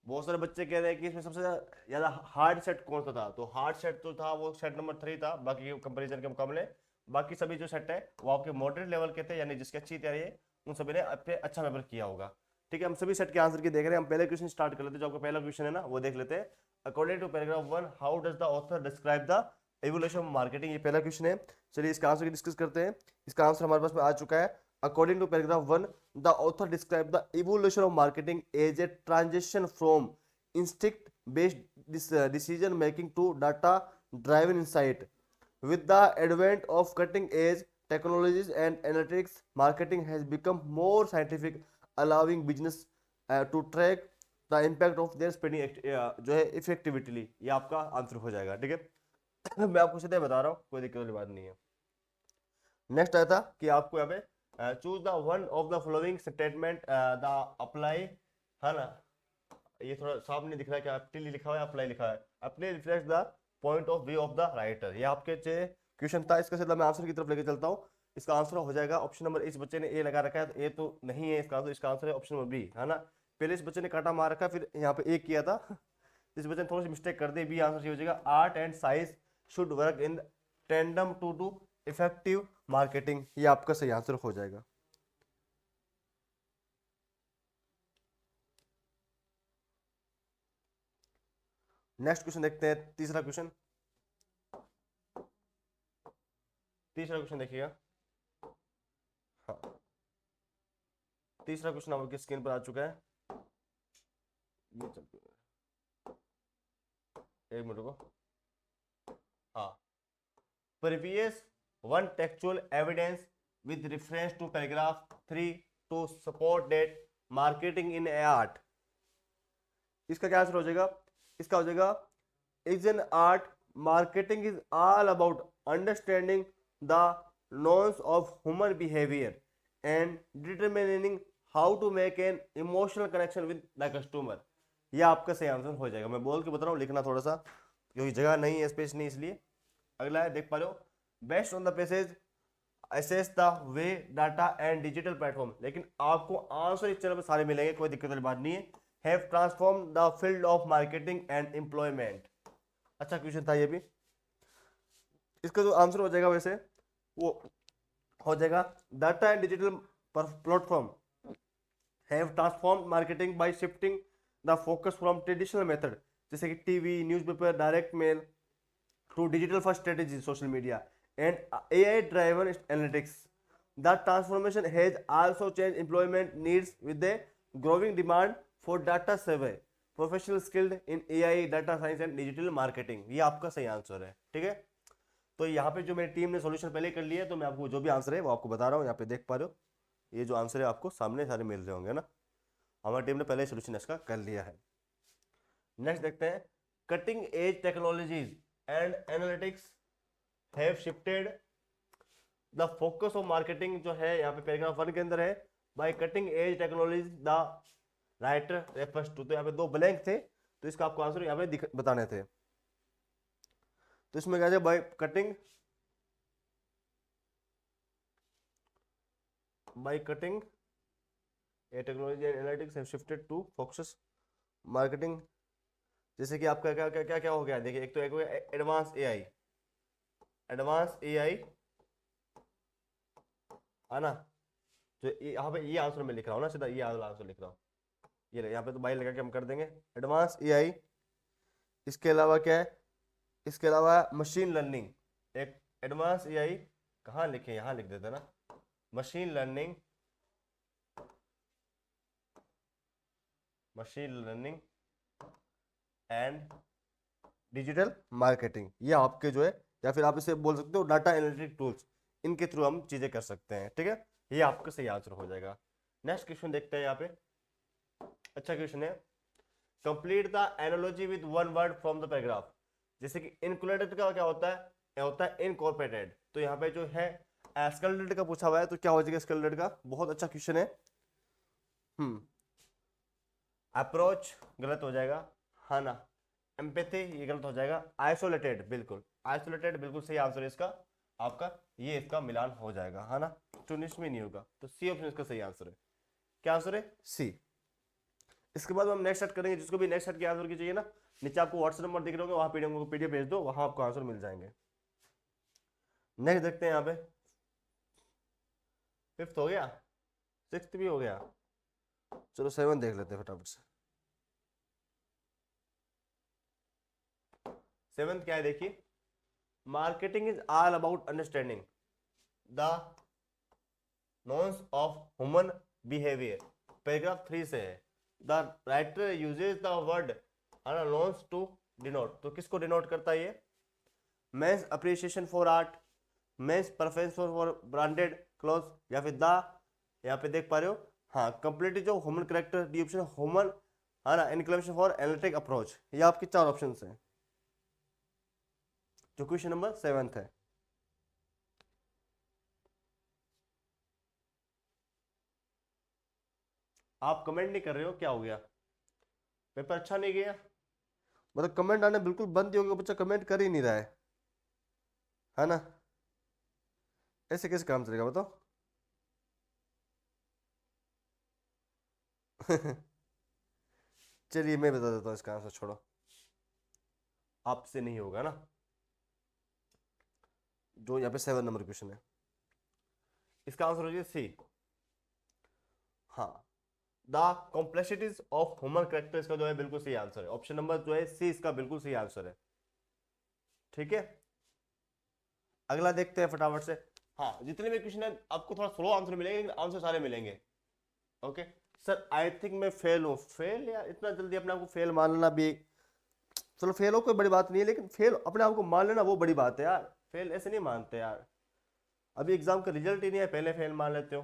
बहुत सारे बच्चे कह रहे हैं कि इसमें सबसे ज्यादा हार्ड सेट कौन सा था, तो हार्ड सेट तो था वो सेट नंबर 3 था बाकी कंपैरिजन के मुकाबले। बाकी सभी जो सेट है वो आपके मॉडरेट लेवल के थे, यानी जिसकी अच्छी तैयारी है उन सभी ने अपने अच्छा पेपर किया होगा। ठीक है, हम सभी सेट के आंसर की देख रहे हैं। हम पहले क्वेश्चन स्टार्ट कर लेते हैं, जो आपका पहला क्वेश्चन है ना वो देख लेते हैं। According to paragraph 1 how does the author describe the evolution of marketing, ये पहला क्वेश्चन है। चलिए इसका आंसर की डिस्कस करते हैं। इसका आंसर हमारे पास में आ चुका है। According to paragraph 1 the author describe the evolution of marketing as a transition from instinct based decision making to data driven insight. With the advent of cutting edge technologies and analytics, marketing has become more scientific, allowing business to track the impact of their spending जो है effectively. ये आपका answer हो जाएगा। ठीक है मैं आपको सीधे बता रहा हूँ, कोई दिक्कत वाली बात नहीं है। नेक्स्ट आया था कि आपको यहाँ पे choose the one of the following statement the apply, है ना। ये थोड़ा साफ नहीं दिख रहा है, क्या अपनी लिखा हुआ है अप्लाई लिखा है, अपने reflect the point of view of the writer. ये आपके क्वेश्चन था, इसका सीधा मैं आंसर की तरफ लेके चलता हूँ। इसका आंसर हो जाएगा ऑप्शन नंबर, इस बच्चे ने ए लगा रखा है तो ए तो नहीं है इसका आंसर। इसका आंसर है ऑप्शन नंबर बी, है ना। पहले इस बच्चे ने काटा मार रखा, फिर यहाँ पे ए किया था इस बच्चे ने थोड़ी सी मिस्टेक कर दी। बी आंसर हो जाएगा। Art and science should work in tandem to do effective marketing, ये आपका सही आंसर हो जाएगा। नेक्स्ट क्वेश्चन देखते हैं, तीसरा क्वेश्चन। तीसरा क्वेश्चन देखिएगा। हाँ, तीसरा क्वेश्चन आपकी स्क्रीन पर आ चुका है। ये एक मिनट को। हाँ, previous one textual evidence with reference to paragraph 3 to support that marketing in art। इसका क्या आंसर हो जाएगा? इसका हो जाएगा is an art, marketing is all about understanding the norms of human behavior and determining how to make an emotional connection with the customer। ये आपका सही आंसर हो जाएगा। मैं बोल के बता रहा हूँ, लिखना थोड़ा सा क्योंकि जगह नहीं है, स्पेस नहीं, इसलिए। अगला है, देख पा रहे हो, best on the passage assess the way data and digital platform. लेकिन आपको आंसर इस चैनल पर सारे मिलेंगे, कोई दिक्कत वाली बात नहीं है। Have transform the field of marketing and employment. अच्छा क्वेश्चन था ये भी। इसका जो आंसर हो जाएगा वैसे वो हो जाएगा data and digital platform have transform marketing by shifting the focus from traditional method, जैसे कि TV, newspaper, direct mail, to digital first strategies, social media, and AI driven analytics. The transformation has also changed employment needs with the growing demand for data survey professional skilled in AI, data science and digital marketing। ये आपका सही answer है। ठीक है, तो यहाँ पे जो मेरी टीम ने सॉल्यूशन पहले कर लिया है, तो मैं आपको जो भी आंसर है वो आपको बता रहा हूँ। यहाँ पे देख पा रहे हो, ये जो आंसर है आपको सामने सारे मिल रहे होंगे ना। हमारी टीम ने पहले सोल्यूशन इसका कर लिया है। नेक्स्ट देखते हैं, cutting edge technologies and analytics have shifted the focus of marketing, जो है यहाँ पे पैराग्राफ 1 के अंदर है। By cutting edge technologies the writer refers to. तो यहाँ पे दो ब्लैंक थे, तो इसका आपको आंसर यहाँ पे बताने थे। तो इसमें क्या है, by cutting a technology and analytics have shifted to focus marketing. जैसे कि आपका क्या क्या क्या क्या हो गया, देखिए, एक तो एक हो गया एडवांस एआई, एडवांस एआई, है ना। जो यहाँ पे ये आंसर मैं लिख रहा हूँ ना, सीधा ये आंसर लिख रहा हूँ। ये यहाँ पे तो बाई लगा के हम कर देंगे एडवांस एआई। इसके अलावा क्या है, इसके अलावा मशीन लर्निंग। एक एडवांस एआई कहाँ लिखे, यहाँ लिख देते ना, machine learning, machine learning and digital marketing. ये आपके जो है, या फिर आप इसे बोल सकते हो डाटा एनालिटिक टूल्स, इनके थ्रू हम चीजें कर सकते हैं। ठीक है, ये आपका सही आंसर हो जाएगा। नेक्स्ट क्वेश्चन देखते हैं यहाँ पे। अच्छा क्वेश्चन है, complete the analogy with one word from the paragraph. जैसे कि इनक्लूडेड का क्या होता है, यह होता है इनकॉर्पोरेटेड। तो यहाँ पे जो है स्केलेटेड का पूछा हुआ है, तो क्या हो जाएगा स्केलेटेड का? बहुत अच्छा क्वेश्चन है। अप्रोच गलत हो जाएगा, है ना। एम्पैथी ये गलत हो जाएगा। आइसोलेटेड, बिल्कुल आइसोलेटेड बिल्कुल सही आंसर है इसका आपका, ये इसका मिलान हो जाएगा, है ना। 19 में नहीं होगा, तो सी ऑप्शन इसका सही आंसर है। क्या आंसर है? सी। इसके बाद हम नेक्स्ट सेट करेंगे। जिसको भी नेक्स्ट सेट की आंसर की चाहिए ना, नीचे आपको व्हाट्सएप नंबर दिख रहे होंगे, वहां पीडीएफ भेज दो, वहां आपको आंसर मिल जाएंगे। नेक्स्ट देखते हैं यहाँ पे, फिफ्थ हो गया, सिक्स्थ भी हो गया, चलो सेवन देख लेते हैं फटाफट से। सेवंथ क्या है देखिए, marketing is all about understanding the nuances of human behaviour, paragraph 3 से है। The writer uses the word nuances to denote, तो किसको डिनोट करता है ये, men's appreciation for art, men's preference for branded cloth, या फिर द, यहाँ पे देख पा रहे हो, हाँ कंप्लीटली जो human character the option human, है ना, इनक्लेमेशन फॉर एनालिटिक अप्रोच, ये आपकी 4 ऑप्शन हैं जो क्वेश्चन नंबर 7 है। आप कमेंट नहीं कर रहे हो, क्या हो गया, पेपर अच्छा नहीं गया, मतलब कमेंट आने बिल्कुल बंद ही हो गया, बच्चा कमेंट कर ही नहीं रहा है ना, ऐसे कैसे काम चलेगा बताओ। चलिए मैं बता देता हूँ इसका आंसर, छोड़ो, आपसे नहीं होगा ना, जो यहाँ पे 7 नंबर क्वेश्चन है, इसका आंसर हो जाए सी। हाँ, the complexities of human character, इसका जो है बिल्कुल सही आंसर है, ऑप्शन नंबर जो है सी इसका बिल्कुल सही आंसर है। ठीक है, अगला देखते हैं फटाफट से। हाँ, जितने भी क्वेश्चन है आपको थोड़ा स्लो आंसर मिलेंगे, लेकिन आंसर सारे मिलेंगे। ओके सर, आई थिंक मैं फेल हूँ। फेल यार, इतना जल्दी अपने आप को फेल मान लेना भी, चलो फेल हो कोई बड़ी बात नहीं है, लेकिन फेल अपने आप को मान लेना वो बड़ी बात है यार, फेल ऐसे नहीं मानते यार, अभी एग्जाम का रिजल्ट ही नहीं है पहले फेल मान लेते हो।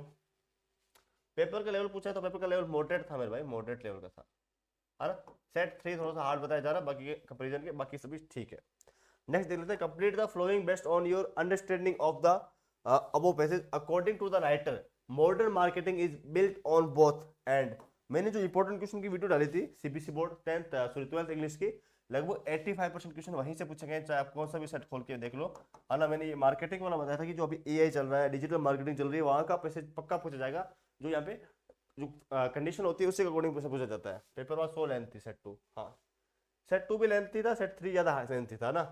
पेपर का लेवल पूछा है तो पेपर का लेवल मॉडरेट था मेरे भाई, मॉडरेट लेवल का था, है ना। सेट 3 थोड़ा सा हार्ड बताया जा रहा है, बाकी के कंपेरिजन के बाकी सभी ठीक है। नेक्स्ट देख लेते हैं, complete the following based on your understanding of the above passage according to the writer, modern marketing is built on both and. मैंने जो इंपॉर्टेंट क्वेश्चन की वीडियो डाली थी सीबीएसई बोर्ड 12th इंग्लिश की, लगभग 85% क्वेश्चन वहीं से पूछे गए, चाहे आप कौन सा भी सेट खोल के देख लो, है ना। मैंने ये मार्केटिंग वाला बताया था कि जो अभी एआई चल रहा है, डिजिटल मार्केटिंग चल रही है, वहां का पैसेज पक्का पूछा जाएगा, जो यहाँ पे जो कंडीशन होती है उसके अकॉर्डिंग पूछा जाता है। पेपर वाज सो लेंथ थी सेट 2, हाँ सेट 2 भी लेंथ थी था, सेट 3 ज्यादा लेंथ थी था ना।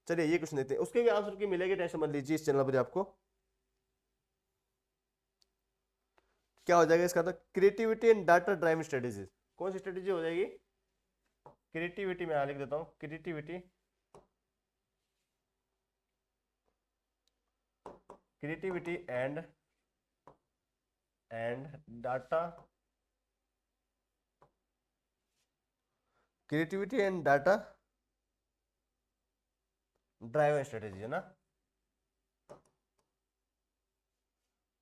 चलिए ये क्वेश्चन देते हैं, उसके भी आंसर की मिलेगी, टेंशन मत लीजिए इस चैनल पर आपको। क्या हो जाएगा इसका, तो creativity and data driving strategies, कौन सी स्ट्रेटेजी हो जाएगी, क्रिएटिविटी में लिख देता हूं, creativity, creativity and data, creativity and data driving strategy है ना।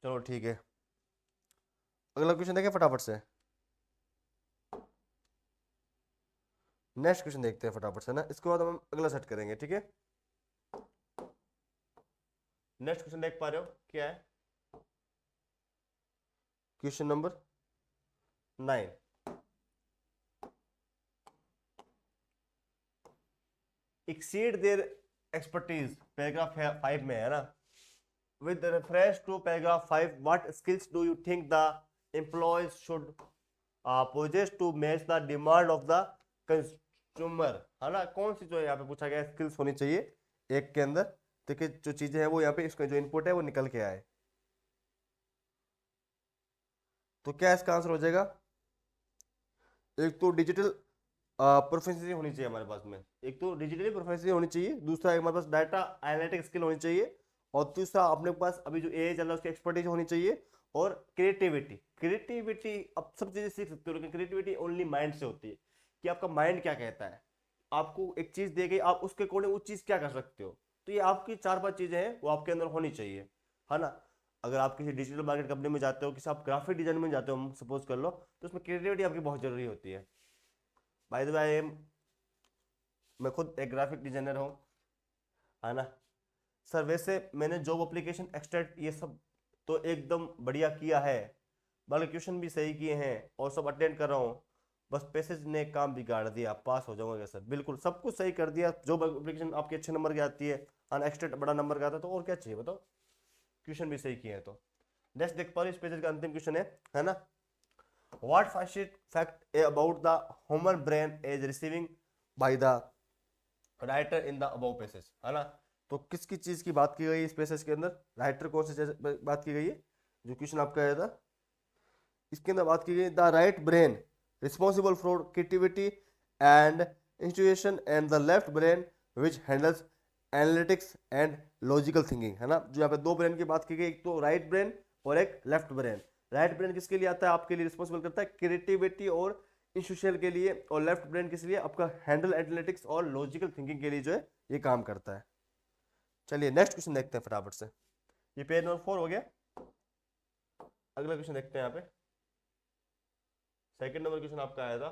चलो ठीक है, अगला क्वेश्चन देखें फटाफट से, नेक्स्ट क्वेश्चन देखते हैं फटाफट से ना, इसके बाद हम अगला सेट करेंगे, ठीक है। नेक्स्ट क्वेश्चन देख पा रहे हो क्या है, question number 9, exceed their expertise, paragraph 5 में है ना। With reference to paragraph 5, what skills do you think the employees should possess to match the demand of the consumer, है ना। कौन सी जो यहाँ पे पूछा गया स्किल्स होनी चाहिए एक के अंदर, देखिए जो चीजें हैं वो यहाँ पे इसका जो इनपुट है वो निकल के आए, तो क्या इसका आंसर हो जाएगा, एक तो डिजिटल प्रोफेशनली होनी चाहिए हमारे पास में, एक तो डिजिटली प्रोफेशनली होनी चाहिए, दूसरा हमारे पास डाटा एनालिटिक स्किल होनी चाहिए, और तीसरा अपने पास अभी जो एआई चल रहा है उसकी एक्सपर्टीज होनी चाहिए, और क्रिएटिविटी। क्रिएटिविटी अब सब चीजें सीख सकते हो, लेकिन क्रिएटिविटी ओनली माइंड से होती है, कि आपका माइंड क्या कहता है, आपको एक चीज दे गई, आप उसके अकॉर्डिंग वो चीज क्या कर सकते हो, तो ये आपकी 4-5 चीजें हैं वो आपके अंदर होनी चाहिए, है ना। अगर आप किसी डिजिटल मार्केट कंपनी में जाते हो, किसी आप ग्राफिक डिजाइन में जाते हो सपोज कर लो, तो उसमें क्रिएटिविटी आपकी बहुत जरूरी होती है। बाय द वे मैं खुद एक ग्राफिक डिजाइनर हूँ, है ना सर। वैसे मैंने जॉब एप्लीकेशन एक्सटेंड ये सब तो एकदम बढ़िया किया है, बाकी क्वेश्चन भी सही किए हैं और सब अटेंड कर रहा हूँ, बस पैसेज ने काम बिगाड़ दिया, पास हो जाऊंगा सर, बिल्कुल सब कुछ सही कर दिया, जॉब एप्लीकेशन आपकी अच्छे नंबर की आती है, अनएक्सटेंड बड़ा नंबर का आता है, तो और क्या चाहिए बताओ, क्वेश्चन भी सही किए हैं तो। नेक्स्ट देख पा रहे इस पेज का अंतिम क्वेश्चन है ना। What fact about the human brain is receiving by the writer in the above passage, है ना। तो किसकी चीज की बात की गई इस पैसेज के अंदर, राइटर कौन सी बात की गई है, जो क्वेश्चन आपका आया था इसके अंदर बात की गई, the right brain responsible for creativity and institution and the left brain which handles analytics and logical thinking, है ना। जो यहाँ पे दो ब्रेन की बात की गई, एक तो राइट ब्रेन और एक लेफ्ट ब्रेन। राइट ब्रेन किसके लिए आता है, आपके लिए रिस्पॉन्सिबल करता है क्रिएटिविटी और इंस्टीट्यूशन के लिए, और लेफ्ट ब्रेन किस लिए, आपका हैंडल एनालिटिक्स और लॉजिकल थिंकिंग के लिए जो है ये काम करता है। चलिए नेक्स्ट क्वेश्चन देखते हैं फटाफट से। ये पेज नंबर 4 हो गया। अगला क्वेश्चन देखते हैं यहाँ पे। सेकंड नंबर क्वेश्चन आपका आया था,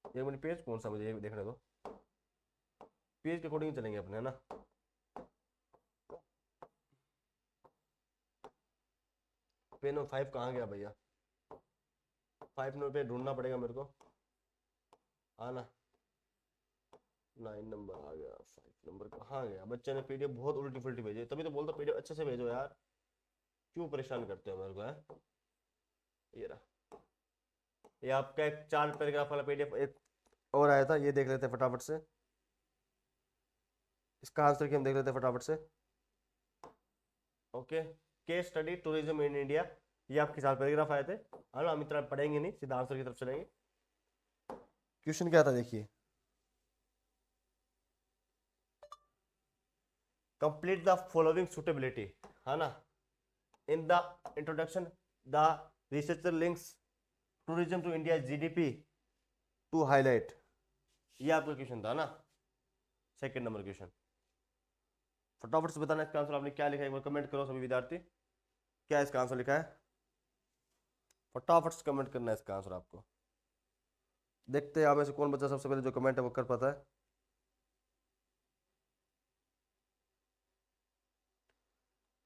एक मिनट पेज कौन सा मुझे ये देखने दो, पेज के अकॉर्डिंग चलेंगे अपने, है ना। पेज नंबर 5 कहाँ गया भैया, 5 नंबर पे ढूंढना पड़ेगा मेरे को, आना 9 नंबर आ गया, 5 नंबर कहाँ गया। बच्चे ने पीडीएफ बहुत उल्टी फुल्टी भेजी, तभी तो बोलता पीडीएफ अच्छे से भेजो यार, क्यों परेशान करते हो मेरे को, है। ये रहा, ये आपका एक 4 पैराग्राफ वाला पीडीएफ एक और आया था, ये देख लेते हैं फटाफट से। इसका आंसर की हम देख लेते हैं फटाफट से। Okay, case study tourism in India, ये आपके 4 पैराग्राफ आए थे, है ना। हम इतना पढ़ेंगे नहीं, सीधा आंसर की तरफ चलेंगे। क्वेश्चन क्या था देखिए, कंप्लीट द फॉलोइंग सुटेबिलिटी, है ना। In the introduction the researcher links tourism to India GDP to highlight, ये आपका क्वेश्चन था ना, सेकंड नंबर क्वेश्चन। फटाफट से बताना इसका आंसर आपने क्या लिखा है, एक बार कमेंट करो सभी विद्यार्थी, क्या इसका आंसर लिखा है, फटाफट से कमेंट करना है इसका आंसर आपको। देखते हैं आप में से कौन बच्चा सबसे पहले जो कमेंट है वो कर पाता है।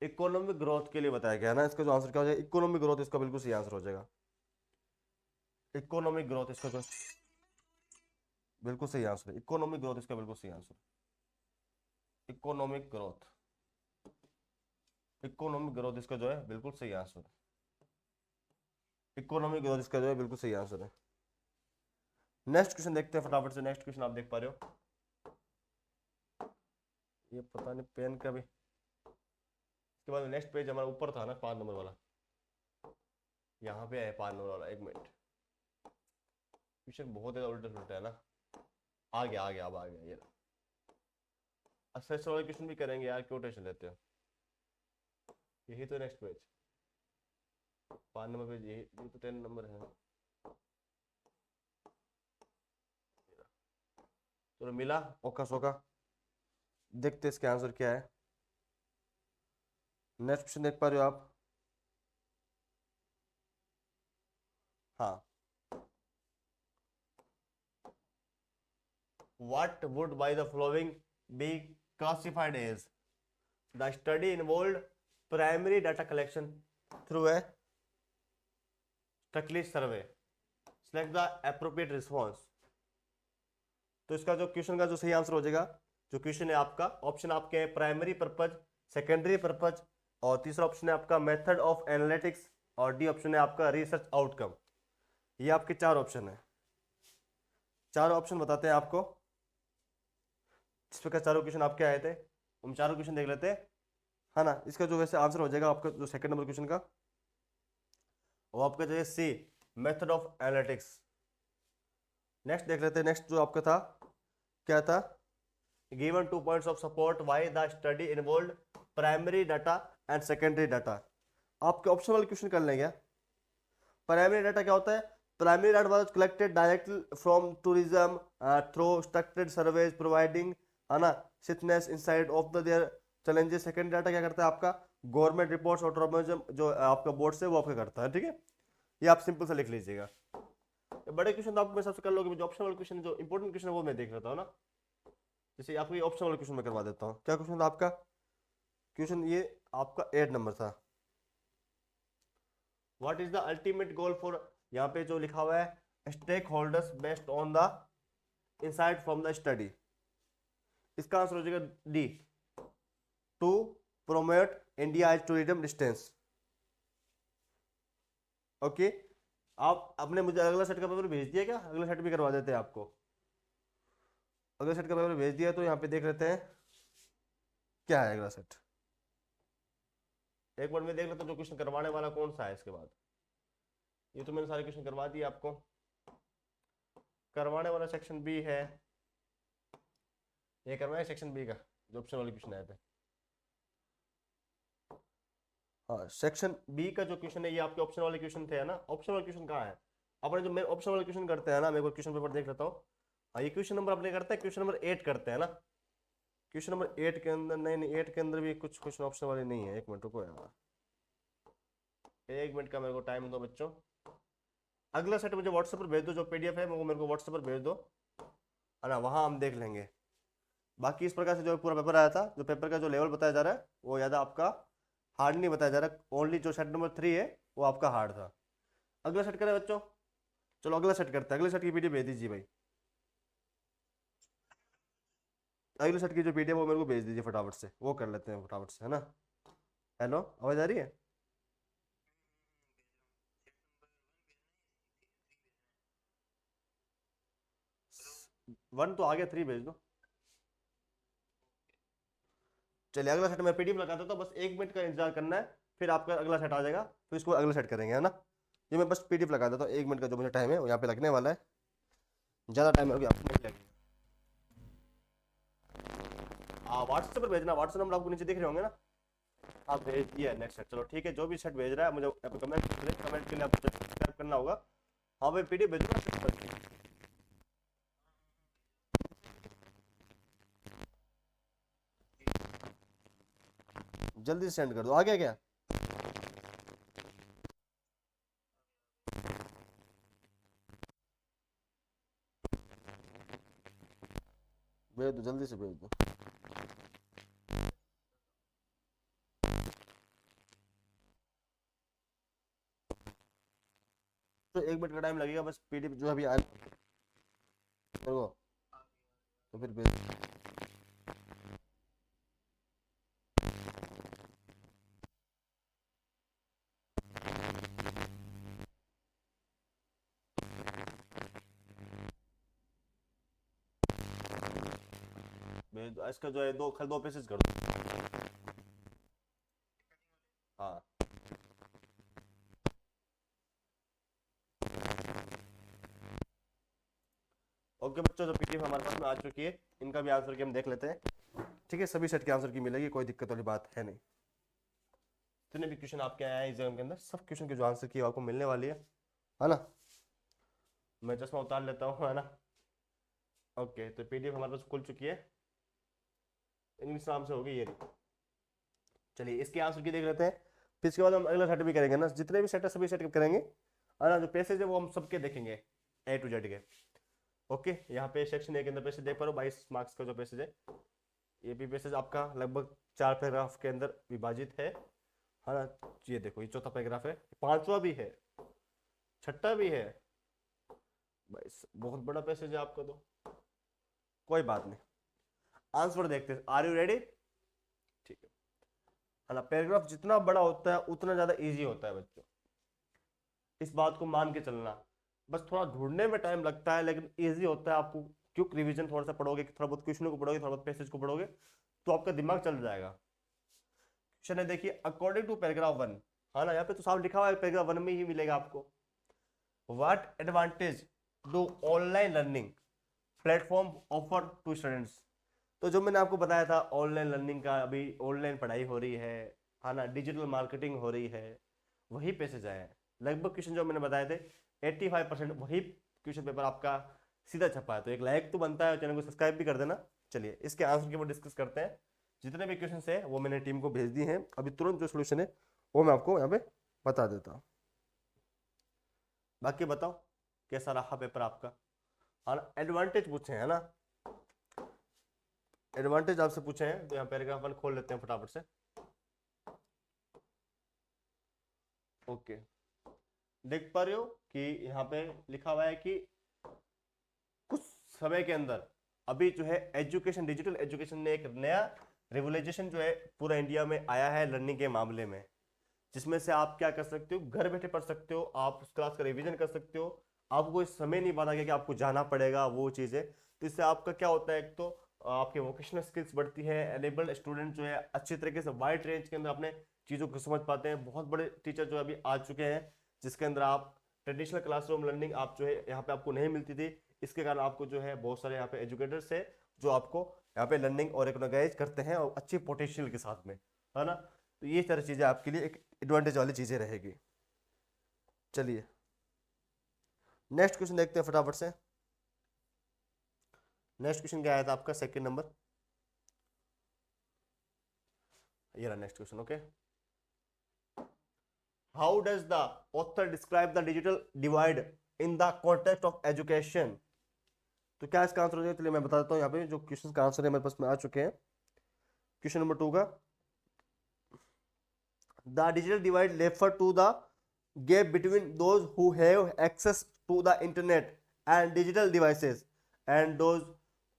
इकोनॉमिक ग्रोथ के लिए बताया गया है ना, इसका जो आंसर क्या हो जाएगा, इकोनॉमिक ग्रोथ, इसका बिल्कुल सही आंसर हो जाएगा। इकोनॉमिक ग्रोथ इसका जो बिल्कुल सही आंसर है, इकोनॉमिक ग्रोथ इसका बिल्कुल सही answer. Economic growth, economic growth इसका जो है बिल्कुल सही आंसर है। इकोनॉमिक ग्रोथ इसका जो है बिल्कुल सही आंसर है। नेक्स्ट क्वेश्चन देखते हैं फटाफट से। नेक्स्ट क्वेश्चन आप देख पा रहे हो, ये पता नहीं पेन का भी, इसके बाद नेक्स्ट पेज हमारा ऊपर था ना 5 नंबर वाला, यहाँ पे है 5 नंबर वाला, एक मिनट, क्वेश्चन बहुत ज्यादा उल्टा सुलटा है ना। आ गया अब आ गया, ये असेसर वाले क्वेश्चन भी करेंगे यार, क्यों टेंशन लेते हो। यही तो नेक्स्ट पेज 5 नंबर पेज, यही तो 10 नंबर है। चलो मिला ओका सोका, देखते इसके आंसर क्या है। नेक्स्ट क्वेश्चन देख पा रहे हो आप, हाँ। What would by the following be classified as? The study involved primary data collection through a structured survey. Select the appropriate response. तो इसका जो क्वेश्चन का जो सही आंसर हो जाएगा, जो क्वेश्चन है आपका, ऑप्शन आपके हैं प्राइमरी पर्पज, सेकेंडरी पर्पज, और तीसरा ऑप्शन है आपका मेथड ऑफ एनालिटिक्स, और डी ऑप्शन है आपका रिसर्च आउटकम। ये आपके 4 ऑप्शन है, 4 ऑप्शन बताते हैं आपको, इस प्रकार 4 क्वेश्चन आपके आए थे, हम 4 क्वेश्चन देख लेते हैं, है ना। इसका जो वैसे आंसर हो जाएगा आपका जो सेकंड नंबर क्वेश्चन का, वो आपका जो है C, method of analytics. Next देख लेते हैं, नेक्स्ट जो आपका था क्या था, given 2 points of support why the study involved primary data and secondary data. आपके ऑप्शन वाले क्वेश्चन कर लेंगे। प्राइमरी डाटा क्या होता है, primary data was collected directly from tourism through structured surveys providing, है ना, सिथनेस inside of the their challenges. Second data क्या करता है आपका, गवर्नमेंट रिपोर्ट्स और टूरिज्म जो आपका बोर्ड से वो आपका करता है, ठीक है। ये आप सिंपल सा लिख लीजिएगा। बड़े क्वेश्चन तो आप मेरे सबसे कर लोगे, जो ऑप्शन वाले क्वेश्चन जो इंपॉर्टेंट क्वेश्चन है वो मैं देख लेता हूँ ना। जैसे आपको ये ऑप्शन वाले क्वेश्चन में करवा देता हूँ। क्या क्वेश्चन था आपका, क्वेश्चन ये आपका 8 नंबर था। What is the ultimate goal for, यहाँ पे जो लिखा हुआ है stakeholders based on the insight from the study, इसका आंसर हो जाएगा D, to promote India as tourism distance. Okay, आप आपने मुझे अगला सेट का पेपर भेज दिया क्या? अगला सेट भी करवा देते हैं आपको। अगला सेट का पेपर भेज दिया तो यहाँ पे देख लेते हैं क्या है अगला सेट। एक बार मैं देख लेता हूँ जो क्वेश्चन करवाने वाला कौन सा है इसके बाद। ये तो मैंने सारे क्वेश्चन करवा दिए आपको। करवाने वाला सेक्शन बी है, ये करवाए सेक्शन बी का जो ऑप्शन वाले क्वेश्चन आए थे। हाँ, सेक्शन बी का जो क्वेश्चन है ये आपके ऑप्शन वाले क्वेश्चन थे, है ना? ऑप्शन वाले क्वेश्चन कहाँ है? अपने जो मैं ऑप्शन वाले क्वेश्चन करते हैं ना, मैं क्वेश्चन पेपर देख लेता हूँ। हाँ, ये क्वेश्चन नंबर अपने करते हैं, क्वेश्चन नंबर 8 करते हैं ना। क्वेश्चन नंबर 8 के अंदर नहीं 8 के अंदर भी कुछ क्वेश्चन ऑप्शन वाले नहीं है। एक मिनट रुको यार, 1 मिनट का मेरे को टाइम दो बच्चों। अगला सेट मुझे व्हाट्सएप पर भेज दो, जो पीडीएफ है वो मेरे को व्हाट्सएप पर भेज दो, है ना? वहाँ हम देख लेंगे। बाकी इस प्रकार से जो पूरा पेपर आया था, जो पेपर का जो लेवल बताया जा रहा है वो ज़्यादा आपका हार्ड नहीं बताया जा रहा। ओनली जो सेट नंबर 3 है वो आपका हार्ड था। अगला सेट करें बच्चों? चलो अगला सेट करते हैं। अगले सेट की पीडीएफ भेज दीजिए भाई। अगले सेट की जो पीडीएफ वो मेरे को भेज दीजिए फटाफट से, वो कर लेते हैं फटाफट से, है ना? हेलो, आवाज़ आ रही है? 1 तो आ गया, 3 भेज दो। चलिए अगला सेट मैं पीडीएफ लगा देता हूँ, बस 1 मिनट का इंतजार करना है, फिर आपका अगला सेट आ जाएगा, फिर इसको अगला सेट करेंगे, है ना? ये मैं बस पीडीएफ लगा देता हूँ, 1 मिनट का जो मुझे टाइम है वो यहाँ पे लगने वाला है। ज़्यादा टाइम हो गया आपको नहीं लगेगा। हाँ, व्हाट्सएप पर भेजना, व्हाट्सएप नंबर आपको नीचे दिख रहे होंगे ना। आप भेज दिया नेक्स्ट सेट। चलो ठीक है, जो भी सेट भेज रहा है मुझे कमेंट कमेंट के लिए आपको सब्सक्राइब करना होगा। हाँ भाई, पीडीएफ भेजना। जल्दी से सेंड कर दो। आ गया क्या? भेज दो, जल्दी से भेज दो। तो 1 मिनट का टाइम लगेगा बस, पीडीएफ जो अभी आया तो फिर भेज। भेज दो, इसका जो है दो खाली 2 पेजेस कर दो। हाँ, ओके बच्चों, जो पीडीएफ हमारे पास में आ चुकी है, इनका भी आंसर की हम देख लेते हैं। ठीक है, सभी सेट के आंसर की मिलेगी, कोई दिक्कत वाली बात है नहीं। जितने भी क्वेश्चन आपके आए हैं एग्जाम के अंदर, सब क्वेश्चन के जो आंसर की आपको मिलने वाली है ना? मैं चश्मा उतार लेता हूँ, है ना? ओके, तो पीडीएफ हमारे पास खुल चुकी है, इंग्लिश नाम से होगी ये। चलिए इसके आंसर की देख लेते हैं, फिर इसके बाद हम अगला सेट भी करेंगे ना। जितने भी सेट है सभी सेट करेंगे, है ना? जो पैसेज है वो हम सबके देखेंगे, A to Z के। ओके, यहाँ पे सेक्शन ए के अंदर पैसेज देख पा रहे हो, 22 मार्क्स का जो पैसेज है। ये भी पैसेज आपका लगभग 4 पैराग्राफ के अंदर विभाजित है ना? ये देखो, ये चौथा पैराग्राफ है, पांचवा भी है, छठा भी है। भाई बहुत बड़ा पैसेज है आपका तो। कोई बात नहीं, आंसर देखते हैं। Are you ready? ठीक है ना? पैराग्राफ जितना बड़ा होता है उतना ज्यादा इजी होता है बच्चों, इस बात को मान के चलना। बस थोड़ा ढूंढने में टाइम लगता है लेकिन इजी होता है आपको। क्योंकि रिवीजन थोड़ा सा पढ़ोगे, थोड़ा बहुत क्वेश्चनों को पढ़ोगे, थोड़ा बहुत पैसेज को पढ़ोगे, तो आपका दिमाग चल जाएगा। क्वेश्चन है, देखिए, अकॉर्डिंग टू पैराग्राफ 1, है ना? यहाँ पे तो साफ लिखा हुआ है, पैराग्राफ 1 में ही मिलेगा आपको। What advantage do online learning platform offer to students? तो जो मैंने आपको बताया था ऑनलाइन लर्निंग का, अभी ऑनलाइन पढ़ाई हो रही है ना? डिजिटल मार्केटिंग हो रही है, वही पैसेज आए हैं। लगभग क्वेश्चन जो मैंने बताए थे 85% वही क्वेश्चन पेपर आपका सीधा छपा है। तो एक लाइक तो बनता है, चैनल को सब्सक्राइब भी कर देना। चलिए इसके आंसर के ऊपर डिस्कस करते हैं। जितने भी क्वेश्चन है वो मैंने टीम को भेज दिए हैं, अभी तुरंत जो सोल्यूशन है वो मैं आपको यहाँ पे बता देता हूँ। बाकी बताओ कैसा रहा पेपर आपका? हाँ, एडवांटेज पूछे हैं ना? एडवांटेज आपसे पूछे हैं तो यहाँ पैराग्राफ 1 खोल लेते हैं फटाफट से। ओके, देख पा रहे हो कि यहाँ पे लिखा हुआ है कि कुछ समय के अंदर अभी जो है एजुकेशन, डिजिटल एजुकेशन ने एक नया रेवुलाइजेशन जो है पूरा इंडिया में आया है लर्निंग के मामले में। जिसमें से आप क्या कर सकते हो, घर बैठे पढ़ सकते हो, आप उस क्लास का रिवीजन कर सकते हो, आपको कोई समय नहीं बांधा गया कि आपको जाना पड़ेगा वो चीज़ है। तो इससे आपका क्या होता है, एक तो आपके वोकेशनल स्किल्स बढ़ती है, एनेबल्ड स्टूडेंट जो है अच्छी तरीके से वाइड रेंज के अंदर अपने चीज़ों को समझ पाते हैं। बहुत बड़े टीचर जो अभी आ चुके हैं जिसके अंदर आप ट्रेडिशनल क्लासरूम लर्निंग आप जो है यहाँ पे आपको नहीं मिलती थी, इसके कारण आपको जो है बहुत सारे यहाँ पे एजुकेटर्स है जो आपको यहाँ पे लर्निंग और रिकॉग्नाइज करते हैं और अच्छी पोटेंशियल के साथ में, है ना। तो ये सारी चीज़ें आपके लिए एक एडवांटेज वाली चीज़ें रहेगी। चलिए नेक्स्ट क्वेश्चन देखते हैं फटाफट से। नेक्स्ट क्वेश्चन क्या आया था आपका, सेकंड नंबर, ये रहा next question. Okay, how does the author describe the digital divide in the context of education. तो क्या इसका आंसर हो जाएगा, चलिए मैं बता देता हूँ यहाँ पे जो क्वेश्चन का आंसर है मेरे पास में आ चुके हैं। क्वेश्चन नंबर 2 का, the digital divide refer to the gap between those who have access to the internet and digital devices and those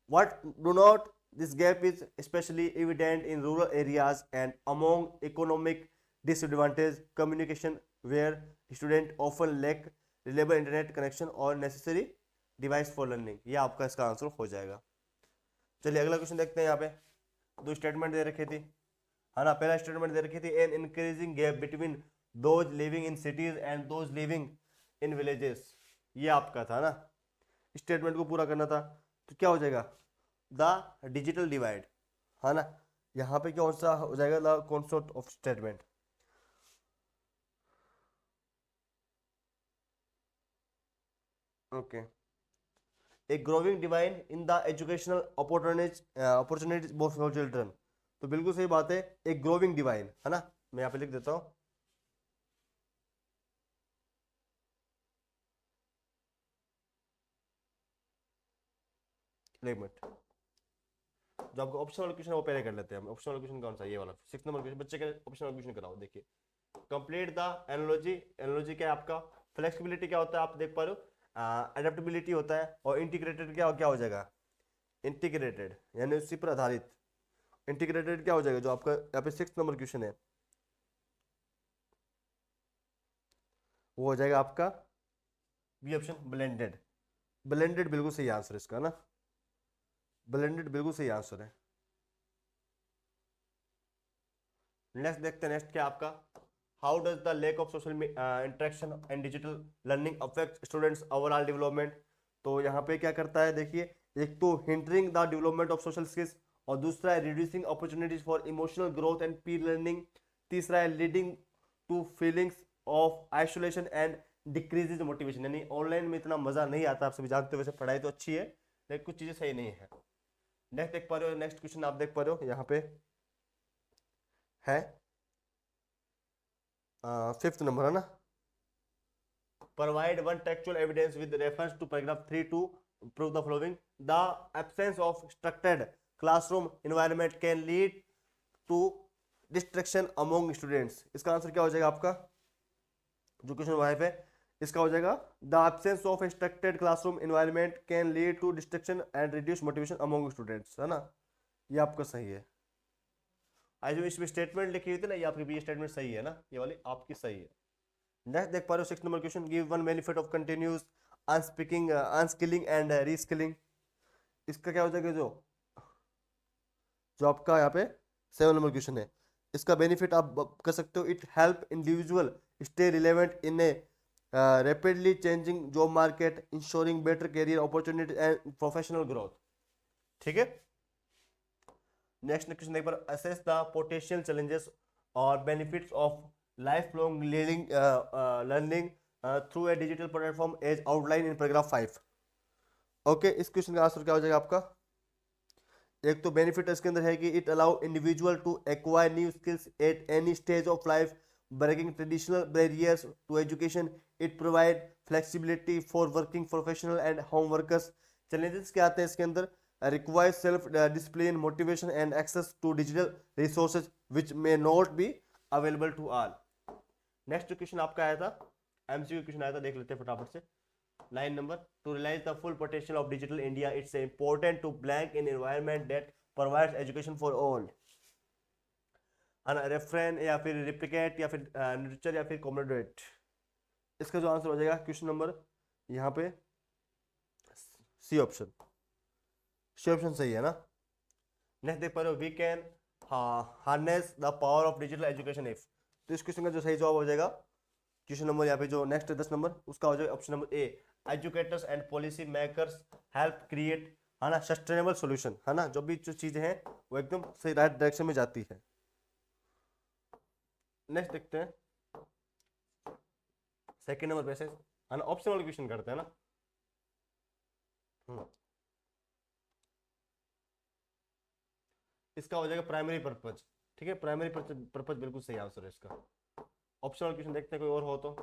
what do not. This gap is especially evident in rural areas and among economic disadvantaged communication where students often lack reliable internet connection or necessary device for learning। ये आपका इसका answer हो जाएगा। चलिए अगला question देखते हैं। यहाँ पे दो स्टेटमेंट दे रखी थी, है ना। पहला स्टेटमेंट दे रखी थी an increasing gap between those living in cities and those living in villages, ये आपका था ना। स्टेटमेंट को पूरा करना था, तो क्या हो जाएगा, द डिजिटल डिवाइड, है ना। यहाँ पे कौन सा हो जाएगा, the concept of statement. Okay, A growing divide in the educational opportunities for children, तो बिल्कुल सही बात है, एक ग्रोविंग डिवाइड, है ना। मैं यहाँ पे लिख देता हूँ, एक मिनट। जो आपको ऑप्शनल क्वेश्चन है वो पहले कर लेते हैं हम। ऑप्शनल क्वेश्चन कौन सा, ये वाला 6 नंबर क्वेश्चन, बच्चे के ऑप्शनल क्वेश्चन कराओ। देखिए, कंप्लीट द एनालॉजी। एनालॉजी क्या है आपका, फ्लेक्सिबिलिटी क्या होता है आप देख पा रहे हो, एडेप्टेबिलिटी होता है, और इंटीग्रेटेड क्या क्या हो जाएगा, इंटीग्रेटेड यानी उसी पर आधारित। इंटीग्रेटेड क्या हो जाएगा, जो आपका यहाँ पे 6 नंबर क्वेश्चन है वो हो जाएगा आपका बी ऑप्शन, ब्लेंडेड। ब्लेंडेड बिल्कुल सही आंसर इसका ना, ब्लेंडेड बिल्कुल सही आंसर है। नेक्स्ट देखते हैं, नेक्स्ट क्या आपका, how does the lack of social interaction and digital learning affect students overall development. तो यहाँ पे क्या करता है, देखिए, एक तो hindering the development of social skills, और दूसरा है reducing opportunities for emotional growth and peer learning, तीसरा है leading to feelings of isolation and decreases motivation, यानी ऑनलाइन में इतना मजा नहीं आता, आप सभी जानते हो। वैसे पढ़ाई तो अच्छी है लेकिन कुछ चीजें सही नहीं है। नेक्स्ट देख पा रहे हो, नेक्स्ट क्वेश्चन आप देख पा रहे हो यहाँ पे है 5th नंबर, है ना। provide one textual evidence with reference to paragraph 3 to prove the following. The absence of structured classroom environment can lead to distraction among students। इसका आंसर क्या हो जाएगा आपका, जो क्वेश्चन 5 है इसका हो जाएगा the absence of instructed classroom environment can lead to distraction and reduce motivation among students, है ना। ये आपका सही है। आज जो इसमें स्टेटमेंट लिखी हुई थी ना, ये आपकी भी स्टेटमेंट सही है ना, ये वाली आपकी सही है। नेक्स्ट देख पा रहे हो 6 number question, give one benefit of continuous unspeaking unskilling and reskilling. इसका क्या हो जाएगा, जो जो आपका यहाँ पे 7 नंबर क्वेश्चन है, इसका बेनिफिट आप कर सकते हो, it help individual stay relevant in A rapidly changing job market, ensuring better career opportunity and professional growth। ठीक है। नेक्स्ट क्वेश्चन देख पर assess the potential challenges और benefits of lifelong learning through a digital platform as outlined in paragraph 5। Okay, इस question का answer क्या हो जाएगा आपका, एक तो बेनिफिट इसके अंदर है कि it allow individual to acquire new skills at any stage of life, breaking traditional barriers to education, it provide flexibility for working professional and home workers। challenges क्या आते हैं इसके अंदर, require self discipline, motivation and access to digital resources which may not be available to all। Next question आपका आया था, MCQ question आया था, देख लेते हैं फटाफट से। 9 number, to realize the full potential of digital India it's important to blank in environment that provides education for all. रेफरेन या फिर रिप्लिकेट या फिर नर्चर या फिर कॉमोडेट। इसका जो आंसर हो जाएगा क्वेश्चन नंबर यहाँ पे सी ऑप्शन, सी ऑप्शन सही है ना। नेक्स्ट देख पा रहे हो, we can harness the power of digital education if, तो इस क्वेश्चन का जो सही जवाब हो जाएगा क्वेश्चन नंबर यहाँ पे जो नेक्स्ट 10 नंबर उसका हो जाएगा option number A, educators and policy makers help create, है ना, सस्टेनेबल सॉल्यूशन, है ना, जो भी जो चीजें हैं वो एकदम सही राइट डायरेक्शन में जाती है। नेक्स्ट देखते हैं सेकंड नंबर पे से, है ना, ऑप्शनल क्वेश्चन करते हैं ना। इसका हो जाएगा प्राइमरी पर्पज, ठीक है, प्राइमरी पर्पज बिल्कुल सही आंसर है इसका। ऑप्शनल क्वेश्चन देखते हैं कोई और हो तो।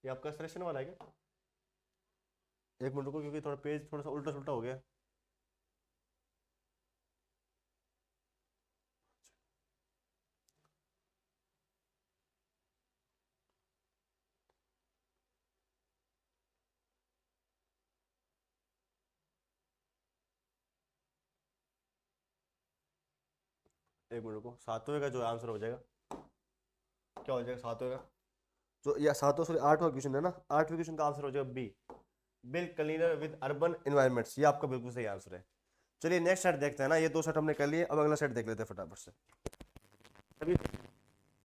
ये आपका सिलेक्शन वाला है क्या? एक मिनट रुको क्योंकि थोड़ा पेज थोड़ा सा उल्टा सुल्टा हो गया। एक मिनट रुको, सातवें का जो आंसर हो जाएगा क्या हो जाएगा, सातवें का जो, या सातों सॉरी आठवां क्वेश्चन है ना, आठवें क्वेश्चन का आंसर हो जाएगा B, build cleaner with urban environments, ये आपका बिल्कुल सही आंसर है। चलिए नेक्स्ट सेट देखते हैं ना, ये दो सेट हमने कर लिए, अब अगला सेट देख लेते हैं फटाफट से। अभी